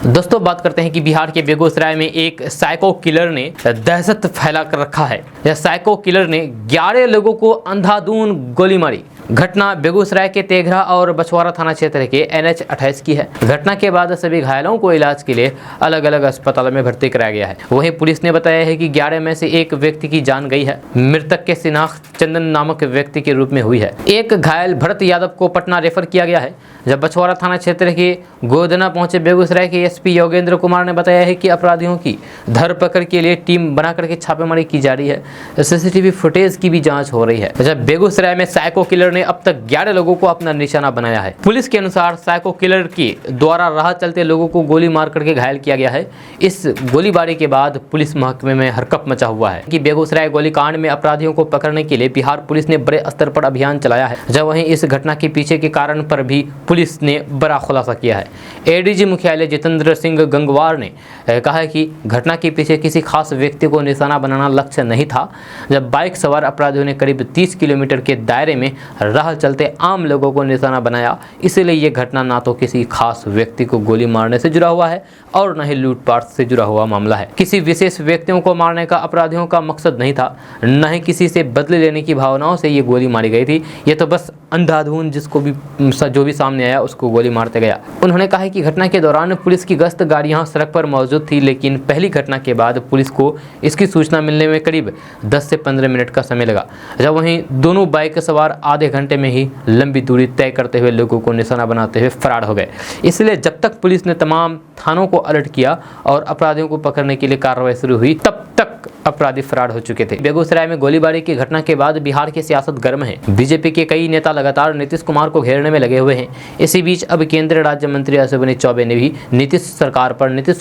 दोस्तों बात करते हैं कि बिहार के बेगूसराय में एक साइको किलर ने दहशत फैला कर रखा है। यह साइको किलर ने 11 लोगों को अंधाधुंध गोली मारी। घटना बेगूसराय के तेघरा और बछवाड़ा थाना क्षेत्र के NH 28 की है। घटना के बाद सभी घायलों को इलाज के लिए अलग अलग अस्पतालों में भर्ती कराया गया है। वहीं पुलिस ने बताया है कि 11 में से एक व्यक्ति की जान गई है। मृतक के शिनाख्त चंदन नामक व्यक्ति के रूप में हुई है। एक घायल भरत यादव को पटना रेफर किया गया है। जब बछवाड़ा थाना क्षेत्र के गोदना पहुंचे बेगूसराय के SP योगेंद्र कुमार ने बताया है कि अपराधियों की धरपकड़ के लिए टीम बना करके छापेमारी की जा रही है। CCTV फुटेज की भी जांच हो रही है। जब बेगूसराय में साइको किलर ने अब तक 11 लोगों को अपना निशाना बनाया है। पुलिस के अनुसार साइको किलर के द्वारा राह चलते लोगों को गोली मार करके घायल किया गया है। इस गोलीबारी के बाद पुलिस महकमे में हरकत मचा हुआ है कि बेगूसराय गोलीकांड में अपराधियों को पकड़ने के लिए बिहार पुलिस ने बड़े स्तर पर अभियान चलाया है। जब वहीं इस घटना के पीछे के कारण पर भी पुलिस ने बड़ा खुलासा किया है। ADG मुख्यालय जितेंद्र सिंह गंगवार ने कहा है कि घटना के पीछे किसी खास व्यक्ति को निशाना बनाना लक्ष्य नहीं था। जब बाइक सवार अपराधियों ने करीब 30 किलोमीटर के दायरे में राह चलते आम लोगों को निशाना बनाया, इसलिए ये घटना ना तो किसी खास व्यक्ति को गोली मारने से जुड़ा हुआ है और न ही लूटपाट से जुड़ा हुआ मामला है। किसी विशेष व्यक्तियों को मारने का अपराधियों का मकसद नहीं था, न ही किसी से बदले लेने की भावनाओं से ये गोली मारी गई थी। ये तो बस अंधाधुंध जो भी सामने आया उसको गोली मारते गया। उन्होंने कहा कि घटना के दौरान पुलिस की गश्त गाड़ियां सड़क पर मौजूद थी, लेकिन पहली घटना के बाद पुलिस को इसकी सूचना मिलने में करीब 10 से 15 मिनट का समय लगा। जब वहीं दोनों बाइक सवार आधे घंटे में ही लंबी दूरी तय करते हुए लोगों को निशाना बनाते हुए फरार हो गए। इसलिए जब तक पुलिस ने तमाम थानों को अलर्ट किया और अपराधियों को पकड़ने के लिए कार्रवाई शुरू हुई, तब तक अपराधी फरार हो चुके थे। बेगूसराय में गोलीबारी की घटना के बाद बिहार की सियासत गर्म है। बीजेपी के कई नेता लगातार नीतीश कुमार को घेरने में लगे हुए हैं। इसी बीच अब केंद्रीय राज्य मंत्री अश्विनी चौबे ने भी नीतीश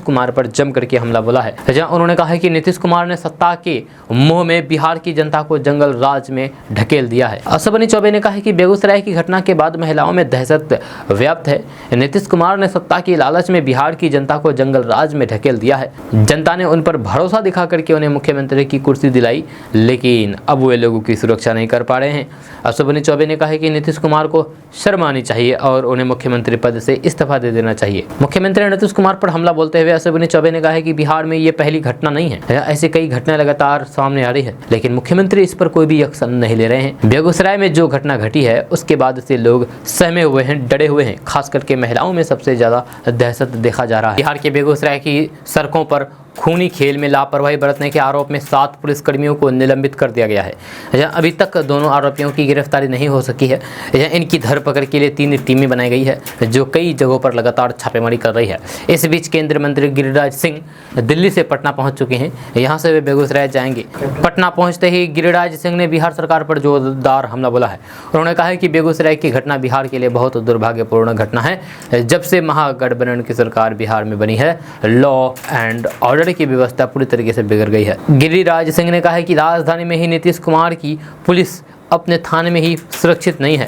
कुमार पर जम करके हमला बोला है। जहां उन्होंने कहा है कि नीतीश कुमार ने सत्ता के मोह में बिहार की जनता को जंगल राज में ढकेल दिया है। अश्विनी चौबे ने कहा है कि बेगूसराय की घटना के बाद महिलाओं में दहशत व्याप्त है। नीतीश कुमार ने सत्ता की लालच में बिहार की जनता को जंगल राज में ढकेल दिया है। जनता ने उन पर भरोसा दिखा करके उन्हें मुख्यमंत्री की कुर्सी दिलाई, लेकिन अब वे लोगों की सुरक्षा नहीं कर पा रहे हैं। अश्विनी चौबे ने कहा कि नीतीश कुमार को शर्म आनी चाहिए और उन्हें मुख्यमंत्री पद से इस्तीफा दे देना चाहिए। मुख्यमंत्री नीतीश कुमार पर हमला बोलते हुए अश्विनी चौबे ने कहा है कि बिहार में ये पहली घटना नहीं है, ऐसी कई घटनाएं लगातार सामने आ रही है, लेकिन मुख्यमंत्री इस पर कोई भी एक्शन नहीं ले रहे हैं। बेगूसराय में जो घटना घटी है उसके बाद से लोग सहमे हुए हैं, डरे हुए हैं। खास करके महिलाओं में सबसे ज्यादा दहशत देखा जा रहा है। बिहार के बेगूसराय की सड़कों पर खूनी खेल में लापरवाही बरतने के आरोप में 7 पुलिसकर्मियों को निलंबित कर दिया गया है। अभी तक दोनों आरोपियों की गिरफ्तारी नहीं हो सकी है। इनकी धरपकड़ के लिए 3 टीमें बनाई गई है, जो कई जगहों पर लगातार छापेमारी कर रही है। इस बीच केंद्रीय मंत्री गिरिराज सिंह दिल्ली से पटना पहुंच चुके हैं। यहां से वे बेगूसराय जाएंगे। पटना पहुंचते ही गिरिराज सिंह ने बिहार सरकार पर जोरदार हमला बोला है। उन्होंने कहा है कि बेगूसराय की घटना बिहार के लिए बहुत दुर्भाग्यपूर्ण घटना है। जब से महागठबंधन की सरकार बिहार में बनी है, लॉ एंड ऑर्डर की व्यवस्था पूरी तरीके से बिगड़ गई है। गिरिराज सिंह ने कहा है कि राजधानी में ही नीतीश कुमार की पुलिस अपने थाने में ही सुरक्षित नहीं है।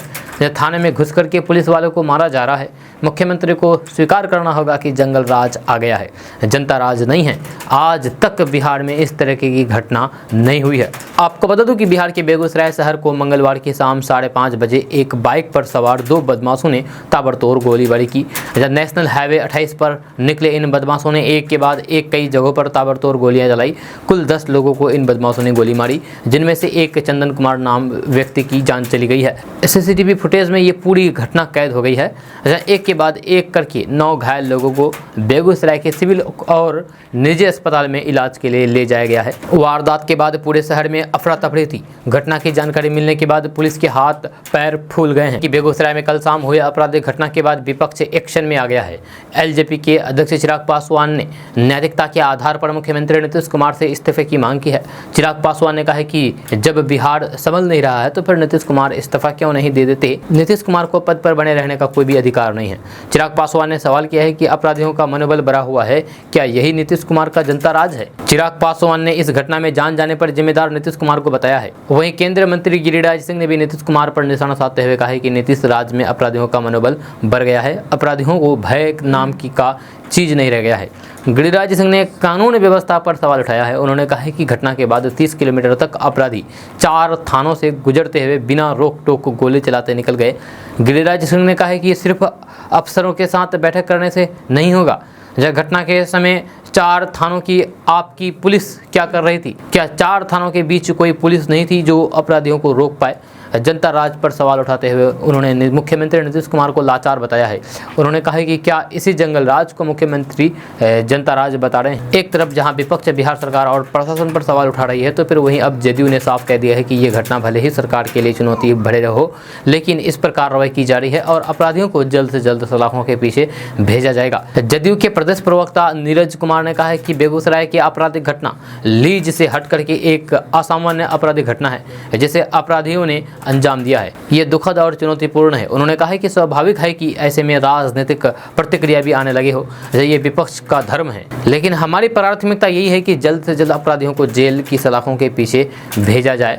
थाने में घुस करके पुलिस वालों को मारा जा रहा है। मुख्यमंत्री को स्वीकार करना होगा कि जंगल राज आ गया है, जनता राज नहीं है। आज तक बिहार में इस तरह की घटना नहीं हुई है। आपको बता दूं कि बिहार के बेगूसराय शहर को मंगलवार की शाम 5:30 बजे एक बाइक पर सवार 2 बदमाशों ने ताबड़तोड़ गोलीबारी की। जब नेशनल हाईवे 28 पर निकले इन बदमाशों ने एक के बाद एक कई जगहों पर ताबड़तोड़ गोलियां चलाई। कुल 10 लोगों को इन बदमाशों ने गोली मारी, जिनमें से एक चंदन कुमार नाम व्यक्ति की जान चली गई है। CCTV फुटेज में ये पूरी घटना कैद हो गई है। एक के बाद एक करके 9 घायल लोगों को बेगूसराय के सिविल और निजी अस्पताल में इलाज के लिए ले जाया गया है। वारदात के बाद पूरे शहर में अफरा तफरी थी। घटना की जानकारी मिलने के बाद पुलिस के हाथ पैर फूल गए हैं कि बेगूसराय में कल शाम हुए आपराधिक घटना के बाद विपक्ष एक्शन में आ गया है। LJP के अध्यक्ष चिराग पासवान ने नैतिकता के आधार पर मुख्यमंत्री नीतीश कुमार से इस्तीफे की मांग की है। चिराग पासवान ने कहा है कि जब बिहार संभल नहीं रहा है तो फिर नीतीश कुमार इस्तीफा क्यों नहीं दे देते। नीतीश कुमार को पद पर बने रहने का कोई भी अधिकार नहीं है। चिराग पासवान ने सवाल किया है कि अपराधियों का मनोबल बढ़ा हुआ है, क्या यही नीतीश कुमार का जनता राज है। चिराग पासवान ने इस घटना में जान जाने पर जिम्मेदार नीतीश कुमार को बताया है। वहीं केंद्रीय मंत्री गिरिराज सिंह ने भी नीतीश कुमार पर निशाना साधते हुए कहा है कि नीतीश राज में अपराधियों का मनोबल बढ़ गया है, अपराधियों को भय नाम की का चीज नहीं रह गया है। गिरिराज सिंह ने कानून व्यवस्था पर सवाल उठाया है। उन्होंने कहा है कि घटना के बाद 30 किलोमीटर तक अपराधी 4 थानों से गुजरते हुए बिना रोक टोक गोली चलाते निकल गए। गिरिराज सिंह ने कहा है कि सिर्फ अफसरों के साथ बैठक करने से नहीं होगा, यह घटना के समय 4 थानों की आपकी पुलिस क्या कर रही थी? क्या 4 थानों के बीच कोई पुलिस नहीं थी जो अपराधियों को रोक पाए? जनता राज पर सवाल उठाते हुए उन्होंने मुख्यमंत्री नीतीश कुमार को लाचार बताया है। उन्होंने कहा है कि क्या इसी जंगल राज को मुख्यमंत्री जनता राज बता रहे हैं? एक तरफ जहां विपक्ष बिहार सरकार और प्रशासन पर सवाल उठा रही है, तो फिर वहीं अब जदयू ने साफ कह दिया है कि ये घटना भले ही सरकार के लिए चुनौती भरे हो, लेकिन इस पर कार्रवाई की जा रही है और अपराधियों को जल्द से जल्द सलाखों के पीछे भेजा जाएगा। जदयू के प्रदेश प्रवक्ता नीरज कुमार ने कहा है कि बेगूसराय की आपराधिक घटना लीज से हट करके एक असामान्य आपराधिक घटना है जिसे अपराधियों ने अंजाम दिया है। ये दुखद और चुनौतीपूर्ण है। उन्होंने कहा है कि स्वाभाविक है कि ऐसे में राजनीतिक प्रतिक्रिया भी आने लगी हो, ये विपक्ष का धर्म है, लेकिन हमारी प्राथमिकता यही है कि जल्द से जल्द अपराधियों को जेल की सलाखों के पीछे भेजा जाए।